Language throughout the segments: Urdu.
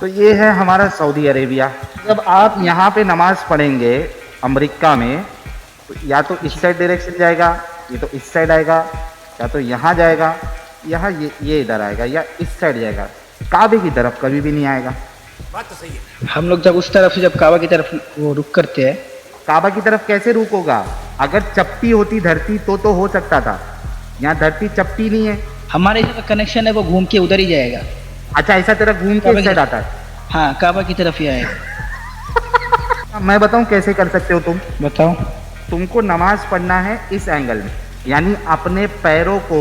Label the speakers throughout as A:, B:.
A: تو یہ ہے ہمارا سعودی عربیہ. جب آپ یہاں پہ نماز پڑھیں گے امریکہ میں تو یا تو اس سائڈ ڈائریکشن جائے گا, یہ تو اس سائڈ آئے گا, یا تو یہاں جائے گا, یہاں یہ ادھر آئے گا, یا اس سائڈ جائے گا. کعبے کی طرف کبھی بھی نہیں آئے گا.
B: بات تو صحیح ہے.
C: ہم لوگ جب اس طرف سے جب کعبہ کی طرف وہ رخ کرتے ہیں,
A: کعبہ کی طرف کیسے رخ ہوگا؟ اگر چپٹی ہوتی دھرتی تو ہو سکتا تھا. یہاں دھرتی چپٹی نہیں ہے.
C: ہمارے جو کنیکشن ہے وہ گھوم کے ادھر ہی جائے گا.
A: اچھا ایسا تیرا گھوم کے اس سائڈ آتا ہے.
C: ہاں کعبہ کی طرف ہی آئے گا.
A: میں بتاؤں کیسے کر سکتے ہو تم؟
C: بتاؤ.
A: تم کو نماز پڑھنا ہے اس اینگل میں, یعنی اپنے پیروں کو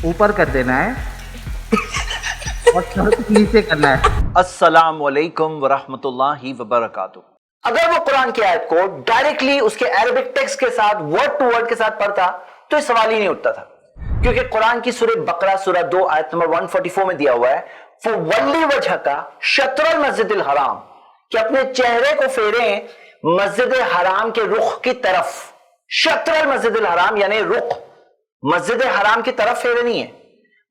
A: اوپر کر دینا ہے اور نیچے کرنا ہے.
B: السلام علیکم ورحمۃ اللہ وبرکاتہ. اگر وہ قرآن کی آیت کو ڈائریکٹلی اس کے عربک ٹیکسٹ کے ساتھ ورڈ ٹو ورڈ کے ساتھ پڑھتا تو یہ سوال ہی نہیں اٹھتا تھا, کیونکہ قرآن کی سورہ بقرہ سورہ 2 آیت نمبر 144 میں دیا ہوا ہے فَوَلِّ وَجْهَكَ شَطْرَ الْمَسْجِدِ الْحَرَامِ, کہ اپنے چہرے کو پھیریں مسجد حرام کے رخ کی طرف. شطر المسجد الحرام یعنی رخ, مسجد حرام کی طرف پھیرے نہیں ہے,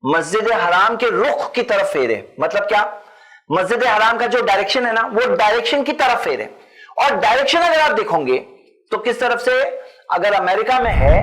B: مسجد حرام کے رخ کی طرف پھیرے. مطلب کیا؟ مسجد حرام کا جو ڈائریکشن ہے نا وہ ڈائریکشن کی طرف پھیرے. اور ڈائریکشن اگر آپ دیکھو گے تو کس طرف سے, اگر امریکہ میں ہے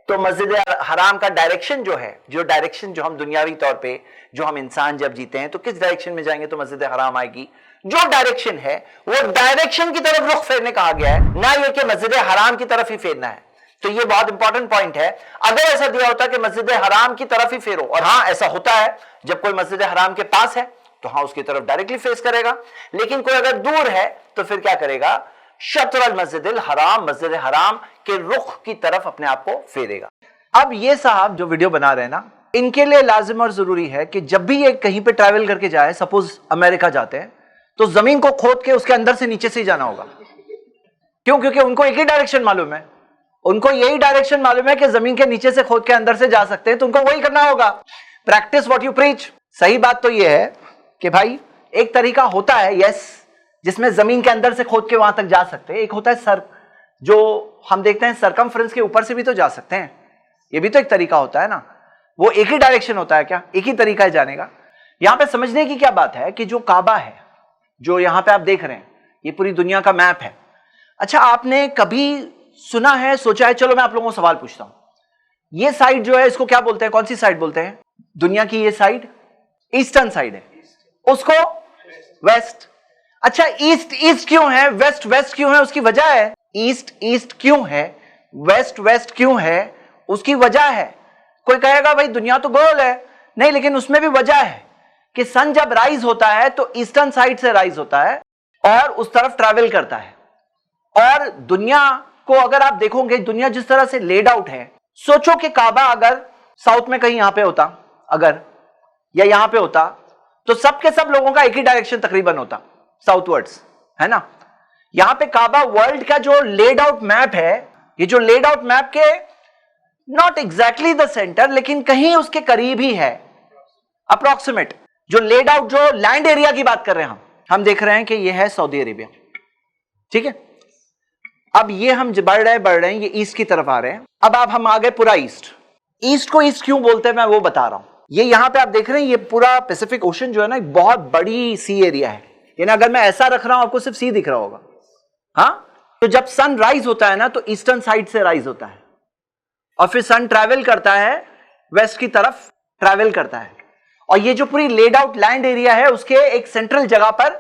B: تو مسجد حرام کا ڈائریکشن جو ہے, جو ڈائریکشن جو ہم دنیاوی طور پہ جو ہم انسان جب جیتے ہیں تو کس ڈائریکشن میں جائیں گے تو مسجد حرام آئے گی. جو ڈائریکشن ہے وہ ڈائریکشن کی طرف رخ پھیرنے کہا گیا ہے, نہ یہ کہ مسجد حرام کی طرف ہی پھیرنا ہے. تو یہ بہت امپورٹنٹ پوائنٹ ہے. اگر ایسا دیا ہوتا کہ مسجد حرام کی طرف ہی پھیرو, اور ہاں ایسا ہوتا ہے جب کوئی مسجد حرام کے پاس ہے تو ہاں اس کی طرف ڈائریکٹلی فیس کرے گا, لیکن کوئی اگر دور ہے تو پھر کیا کرے گا؟ شطر المسجد الحرام, مسجد حرام کے رخ کی طرف اپنے آپ کو پھیرے گا. اب یہ صاحب جو ویڈیو بنا رہے ہیں نا, ان کے لیے لازم اور ضروری ہے کہ جب بھی یہ کہیں پہ ٹریول کر کے جائے, سپوز امریکہ جاتے ہیں تو زمین کو کھود کے اس کے اندر سے نیچے سے ہی جانا ہوگا. کیوں؟ کیونکہ ان کو ایک ہی ڈائریکشن معلوم ہے, ان کو یہی ڈائریکشن معلوم ہے کہ زمین کے نیچے سے کھود کے اندر سے جا سکتے ہیں, تو ان کو وہی کرنا ہوگا. Practice what you preach. صحیح بات تو یہ ہے کہ بھائی ایک طریقہ ہوتا ہے یس جس میں زمین کے اندر سے کھود کے وہاں تک جا سکتے ہیں. ایک ہوتا ہے سر, جو ہم دیکھتے ہیں سرکمفرنس کے اوپر سے بھی تو جا سکتے ہیں, یہ بھی تو ایک طریقہ ہوتا ہے نا. وہ ایک ہی ڈائریکشن ہوتا ہے کیا؟ ایک ہی طریقہ ہے جانے کا. یہاں پہ سمجھنے کی کیا بات ہے کہ جو کعبہ ہے جو یہاں پہ آپ دیکھ رہے ہیں یہ پوری دنیا کا میپ ہے. اچھا آپ نے کبھی سنا ہے, سوچا ہے؟ چلو میں آپ لوگوں کو سوال پوچھتا ہوں. یہ سائڈ جو ہے اس کو کیا بولتے ہیں, کون سی سائڈ بولتے ہیں؟ دنیا کی یہ سائڈ ایسٹرن سائڈ ہے, اس کو ویسٹ. اچھا ایسٹ ایسٹ کیوں ہے, ویسٹ ویسٹ کیوں ہے؟ اس کی وجہ ہے. ایسٹ ایسٹ کیوں ہے, ویسٹ ویسٹ کیوں ہے؟ اس کی وجہ ہے. کوئی کہے گا بھائی دنیا تو گول ہے, نہیں, لیکن اس میں بھی وجہ ہے کہ سن جب رائز ہوتا ہے تو ایسٹرن سائڈ سے رائز ہوتا ہے اور اس طرف ٹریول کرتا ہے. اور دنیا کو اگر آپ دیکھو گے, دنیا جس طرح سے لیڈ آؤٹ ہے, سوچو کہ کعبہ اگر ساؤتھ میں کہیں یہاں پہ ہوتا اگر, یا یہاں پہ ہوتا تو سب کے سب لوگوں کا ایک ہی ڈائریکشن تقریباً ہوتا ساؤتھ ورڈز, ہے نا. یہاں پہ کعبہ ورلڈ کا جو لیڈ آؤٹ میپ ہے, یہ جو لیڈ آؤٹ میپ کے ناٹ ایگزیکٹلی دا سینٹر لیکن کہیں اس کے قریب ہی ہے, اپروکسیمیٹ. جو لیڈ آؤٹ جو لینڈ ایریا کی بات کر رہے ہیں ہم دیکھ رہے ہیں کہ یہ ہے سعودی عربیہ, ٹھیک ہے. اب یہ ہم بڑھ رہے ہیں, یہ ایسٹ کی طرف آ رہے ہیں. اب آپ ہم آگے پورا ایسٹ. ایسٹ کو ایسٹ کیوں بولتے ہیں میں وہ بتا رہا ہوں. یہ یہاں پہ آپ دیکھ رہے ہیں یہ پورا پیسفک اوشن جو ہے نا ایک بہت بڑی سی ایریا ہے, یعنی اگر میں ایسا رکھ رہا ہوں آپ کو صرف سی دکھ رہا ہوگا. ہاں, تو جب سن رائز ہوتا ہے نا تو ایسٹرن سائڈ سے رائز ہوتا ہے اور پھر سن ٹریول کرتا ہے ویسٹ کی طرف ٹریول کرتا ہے. اور یہ جو پوری لیڈ آؤٹ لینڈ ایریا ہے اس کے ایک سینٹرل جگہ پر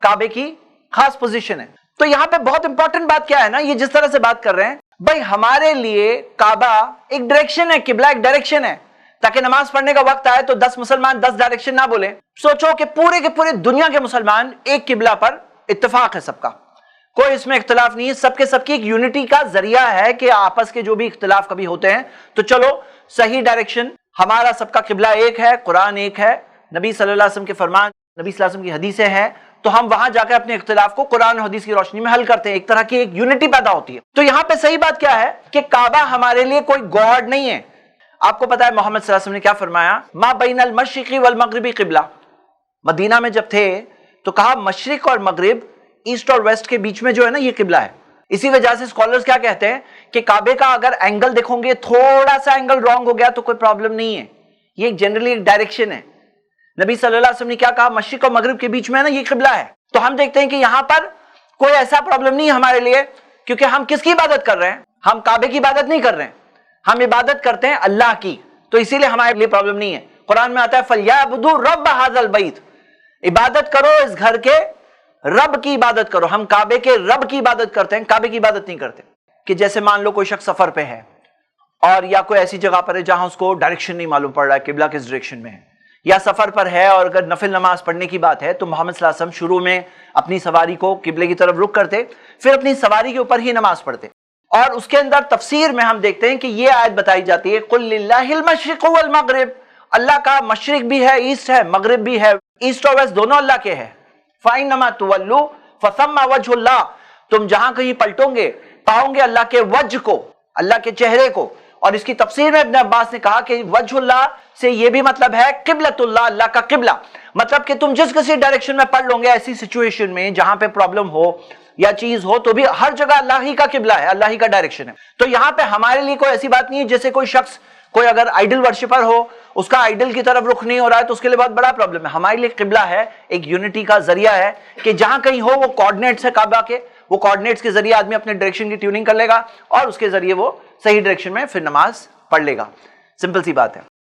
B: کعبے کی خاص پوزیشن ہے. تو یہاں پہ بہت امپورٹنٹ بات کیا ہے نا, یہ جس طرح سے بات کر رہے ہیں بھائی ہمارے لیے کعبہ ایک ڈائریکشن ہے, قبلہ ایک ڈائریکشن ہے, تاکہ نماز پڑھنے کا وقت آئے تو 10 مسلمان 10 ڈائریکشن نہ بولیں. سوچو کہ کے پورے دنیا کے مسلمان ایک قبلہ پر اتفاق ہے سب کا, کوئی اس میں اختلاف نہیں ہے, سب کے سب کی ایک یونٹی کا ذریعہ ہے کہ آپس کے جو بھی اختلاف کبھی ہوتے ہیں تو چلو صحیح ڈائریکشن, ہمارا سب کا قبلہ ایک ہے, قرآن ایک ہے, نبی صلی اللہ علیہ وسلم کے فرمان, نبی صلی اللہ علیہ وسلم کی حدیثیں ہیں, تو ہم وہاں جا کے اپنے اختلاف کو قرآن اور حدیث کی روشنی میں حل کرتے ہیں, ایک طرح کی ایک یونٹی پیدا ہوتی ہے. تو یہاں پہ صحیح بات کیا ہے کہ کعبہ ہمارے لیے کوئی گاڈ نہیں ہے. آپ کو پتا ہے محمد صلی اللہ علیہ وسلم نے کیا فرمایا, ما بین المشرق والمغربی قبلہ. مدینہ میں جب تھے تو کہا مشرق اور مغرب, ایسٹ اور ویسٹ کے بیچ میں جو ہے نا یہ قبلہ ہے. اسی وجہ سے اسکالرز کیا کہتے ہیں کہ کعبے کا اگر اینگل دیکھو گے تھوڑا سا اینگل رانگ ہو گیا تو کوئی پرابلم نہیں ہے, یہ جنرلی ایک ڈائریکشن ہے. نبی صلی اللہ علیہ وسلم نے کیا کہا؟ مشرق اور مغرب کے بیچ میں نا یہ قبلہ ہے. تو ہم دیکھتے ہیں کہ یہاں پر کوئی ایسا پرابلم نہیں ہے ہمارے لیے، کیونکہ ہم کس کی عبادت کر رہے ہیں؟ ہم کعبے کی عبادت نہیں کر رہے ہیں، ہم عبادت کرتے ہیں اللہ کی، تو اسی لیے ہمارے لیے پرابلم نہیں ہے. قرآن میں آتا ہے فَلْيَعْبُدُوا رَبَّ هَذَا الْبَيْتِ، عبادت کرو اس گھر کے رب کی عبادت کرو. ہم کعبے کے رب کی عبادت کرتے ہیں، کعبے کی عبادت نہیں کرتے. کہ جیسے مان لو کوئی شخص سفر پہ ہے اور یا کوئی ایسی جگہ پر ہے جہاں اس کو ڈائریکشن نہیں معلوم پڑ رہا ہے قبلہ کس ڈائریکشن میں ہے، یا سفر پر ہے اور اگر نفل نماز پڑھنے کی بات ہے تو محمد صلی اللہ علیہ وسلم شروع میں اپنی سواری کو قبلے کی طرف رخ کرتے، پھر اپنی سواری کے اوپر ہی نماز پڑھتے. اور اس کے اندر تفسیر میں ہم دیکھتے ہیں کہ یہ آیت بتائی جاتی ہے قُلْ لِلَّهِ الْمَشْرِقُ وَالْمَغْرِبُ، اللہ کا مشرق بھی ہے، ایسٹ ہے، مغرب بھی ہے، ایسٹ اور ویسٹ دونوں اللہ کے ہیں. فَإِنَّمَا تُوَلُّوا فَثَمَّ وَجْهُ اللَّهِ، تم جہاں کہیں پلٹو گے پاؤں گے اللہ کے وجہ کو، اللہ کے چہرے کو. اور اس کی تفسیر میں ابن عباس نے کہا کہ وجہ اللہ سے یہ بھی مطلب ہے قبلۃ اللہ، اللہ کا قبلہ. مطلب کہ تم جس کسی ڈائریکشن میں پڑھ لو گے ایسی سچویشن میں جہاں پہ پرابلم ہو یا چیز ہو تو بھی ہر جگہ اللہ ہی کا قبلہ ہے، اللہ ہی کا ڈائریکشن ہے. تو یہاں پہ ہمارے لیے کوئی ایسی بات نہیں ہے جیسے کوئی شخص کوئی اگر آئیڈل ورشپر ہو، اس کا آئیڈل کی طرف رخ نہیں ہو رہا ہے تو اس کے لیے بہت بڑا پرابلم ہے. ہمارے لیے قبلہ ہے، ایک یونٹی کا ذریعہ ہے کہ جہاں کہیں ہو وہ کوآرڈینیٹس ہے کعبہ کے، وہ کوآرڈینیٹس کے ذریعے آدمی اپنے ڈائریکشن کی ٹیوننگ کر لے گا اور اس کے ذریعے وہ صحیح ڈائریکشن میں پھر نماز پڑھ لے گا. سمپل سی بات ہے.